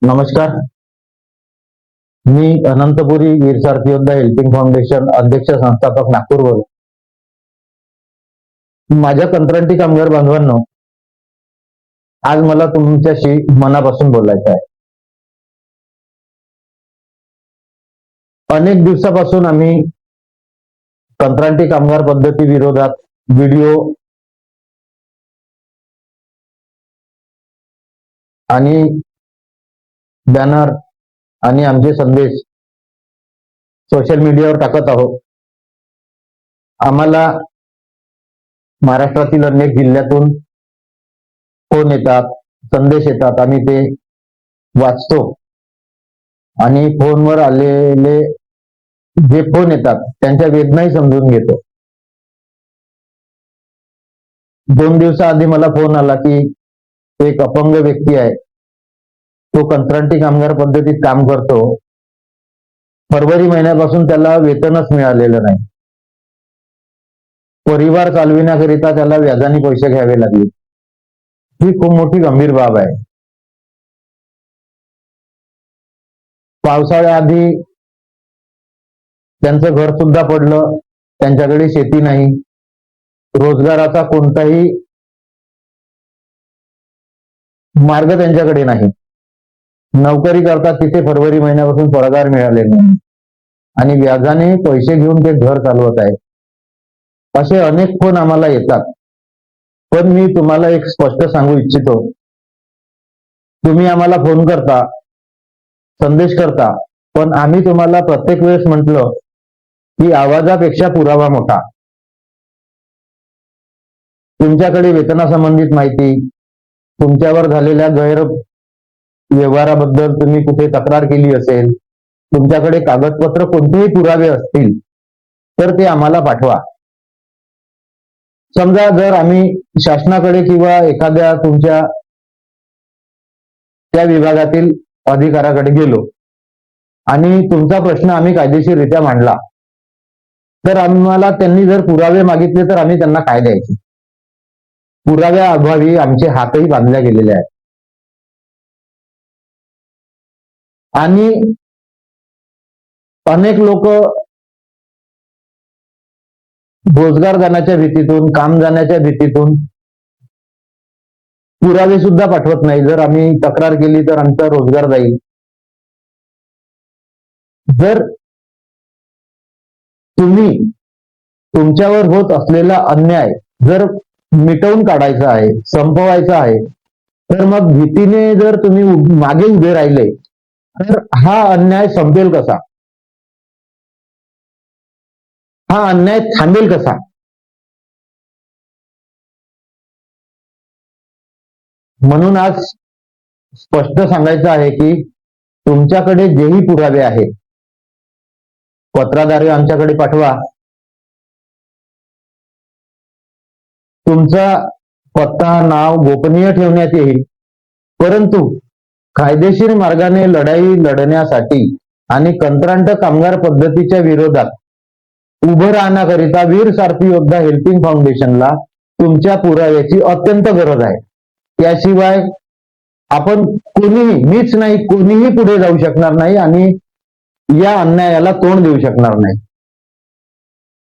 नमस्कार. मी अनंतपुरी वीर सारथी योद्धा helping foundation अध्यक्ष संस्थापक नागपूर. माझ्या कंत्राटी कामगार बांधवांनो, आज मला तुमच्याशी मनापासून बोलायचं आहे. अनेक दिवसापासून आम्ही कंत्राटी कामगार पद्धती विरोधात व्हिडिओ आणि बॅनर आणि आमचे संदेश सोशल मीडियावर टाकत आहोत. आम्हाला महाराष्ट्रातील अनेक जिल्ह्यातून फोन येतात, संदेश येतात, आम्ही ते वाचतो आणि फोनवर आलेले जे फोन येतात त्यांच्या वेदनाही समजून घेतो. 2 दिवसाआधी मला फोन आला की एक अपंग व्यक्ती आहे, तो कंत्राटी कामगार पद्धतीत काम करतो. फरवरी महिन्यापासून त्याला वेतनच मिळालेलं नाही. परिवार चालविण्याकरिता त्याला व्याजाने पैसे घ्यावे लागले. ही खूप मोठी गंभीर बाब आहे. पावसाळ्याआधी त्यांचं घर सुद्धा पडलं, त्यांच्याकडे शेती नाही, रोजगाराचा कोणताही मार्ग त्यांच्याकडे नाही. नोकरी करतात तिथे फरवरी महिन्यापासून पगार मिळाले नाही आणि व्याजाने पैसे घेऊन ते घर चालवत आहे. असे अनेक फोन आम्हाला येतात. पण मी तुम्हाला एक स्पष्ट सांगू इच्छितो, तुम्ही आम्हाला फोन करता, संदेश करता, पण आम्ही तुम्हाला प्रत्येक वेळेस म्हटलं की आवाजापेक्षा पुरावा मोठा. तुमच्याकडे वेतनासंबंधित माहिती, तुमच्यावर झालेल्या गैर व्यवहाराबद्दल तुम्ही कुठे तक्रार केली असेल, तुमच्याकडे कागदपत्र कोणतेही पुरावे असतील तर ते आम्हाला पाठवा. समजा जर आम्ही शासनाकडे किंवा एखाद्या तुमच्या त्या विभागातील अधिकाऱ्याकडे गेलो आणि तुमचा प्रश्न आम्ही कायदेशीररित्या मांडला, तर आम्हाला त्यांनी जर पुरावे मागितले तर आम्ही त्यांना काय द्यायचे? पुराव्या अभावी आमचे हातही बांधल्या गेलेले आहेत. आणि अनेक लोक रोजगार जाण्याच्या भीतीतून, काम जाण्याच्या भीतीतून पुरावे सुद्धा पाठवत नाही. जर आम्ही तक्रार केली तर आमचा रोजगार जाईल. जर तुम्ही तुमच्यावर होत असलेला अन्याय जर मिटवून काढायचा आहे, संपवायचा आहे, तर मग भीतीने जर तुम्ही मागे उभे राहिले तर हा अन्याय संपेल कसा? हा अन्याय थांबेल कसा? म्हणून आज स्पष्ट सांगायचं आहे की तुमच्याकडे जेही पुरावे आहेत, पत्राद्वारे आमच्याकडे पाठवा. तुमचा पत्ता, नाव गोपनीय ठेवण्यात येईल, परंतु कायदेशीर मार्गाने लढाई लढण्यासाठी आणि कंत्राट कामगार पद्धतीच्या विरोधात उभं राहण्याकरिता वीर सारथी योद्धा हेल्पिंग फाउंडेशनला तुमच्या पुराव्याची अत्यंत गरज आहे. त्याशिवाय आपण कोणीही, मीच नाही, कोणीही पुढे जाऊ शकणार नाही आणि या अन्यायाला तोंड देऊ शकणार नाही.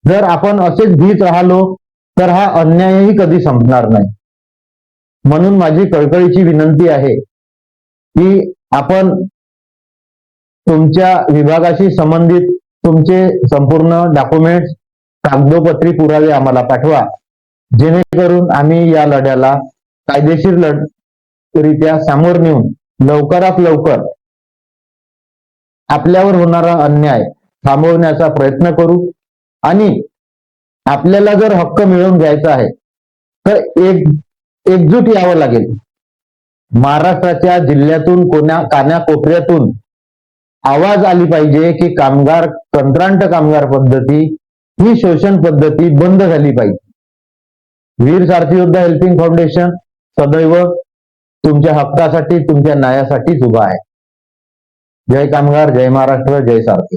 जर आपण असेच भीत राहिलो तर हा अन्यायही कधी संपणार नाही. म्हणून माझी कळकळीची विनंती आहे की आपण तुमच्या विभागाशी संबंधित तुमचे संपूर्ण डॉक्युमेंट्स, कागदोपत्री पुरावे आम्हाला पाठवा, जेणेकरून आम्ही या लढ्याला कायदेशीर रित्या सामोर नेऊन लवकरात लवकर आपल्यावर होणारा अन्याय थांबवण्याचा प्रयत्न करू. आणि आपल्याला जर हक्क मिळवून घ्यायचा आहे तर एकजूट यावं लागेल. महाराष्ट्राच्या जिल्ह्यातून, कानाकोपऱ्यातून आवाज आली पाहिजे की कंत्राट कामगार पद्धती ही शोषण पद्धती बंद झाली पाहिजे. वीर सारथी योद्धा हेल्पिंग फाउंडेशन सदैव तुमच्या हक्कासाठी, तुमच्या न्यायासाठीच उभा आहे. जय कामगार, जय महाराष्ट्र, जय सारथी.